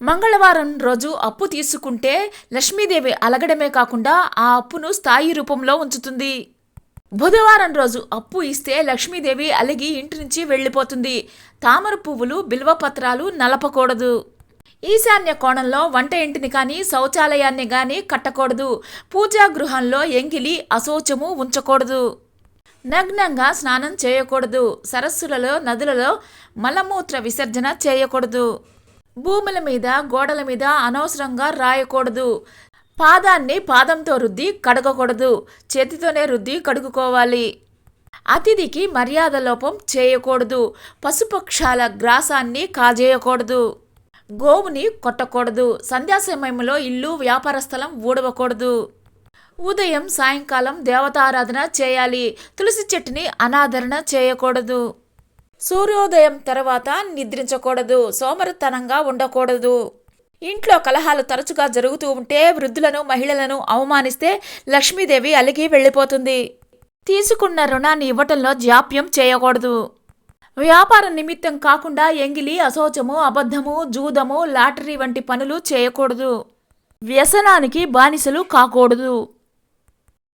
మంగళవారం రోజు అప్పు తీసుకుంటే లక్ష్మీదేవి అలగడమే కాకుండా ఆ అప్పును స్థాయి రూపంలో ఉంచుతుంది. బుధవారం రోజు అప్పు ఇస్తే లక్ష్మీదేవి అలిగి ఇంటి నుంచి వెళ్ళిపోతుంది. తామర పువ్వులు, బిల్వపత్రాలు నలపకూడదు. ఈశాన్య కోణంలో వంట ఇంటిని కానీ శౌచాలయాన్ని కానీ కట్టకూడదు. పూజా గృహంలో ఎంగిలి, అశౌచము ఉంచకూడదు. నగ్నంగా స్నానం చేయకూడదు. సరస్సులలో, నదులలో మలమూత్ర విసర్జన చేయకూడదు. భూముల మీద, గోడల మీద అనవసరంగా రాయకూడదు. పాదాన్ని పాదంతో రుద్ది కడగకూడదు. చేతితోనే రుద్ది కడుక్కోవాలి. అతిథికి మర్యాద లోపం చేయకూడదు. పశుపక్షాల గ్రాసాన్ని కాజేయకూడదు. గోవుని కొట్టకూడదు. సంధ్యా సమయంలో ఇల్లు, వ్యాపార స్థలం ఊడవకూడదు. ఉదయం, సాయంకాలం దేవతారాధన చేయాలి. తులసి చెట్టుని అనాదరణ చేయకూడదు. సూర్యోదయం తర్వాత నిద్రించకూడదు. సోమరితనంగా ఉండకూడదు. ఇంట్లో కలహాలు తరచుగా జరుగుతూ ఉంటే, వృద్ధులను, మహిళలను అవమానిస్తే లక్ష్మీదేవి అలిగి వెళ్ళిపోతుంది. తీసుకున్న రుణాన్ని ఇవ్వటంలో జాప్యం చేయకూడదు. వ్యాపార నిమిత్తం కాకుండా ఎంగిలి, అశౌచము, అబద్ధము, జూదము, లాటరీ వంటి పనులు చేయకూడదు. వ్యసనానికి బానిసలు కాకూడదు.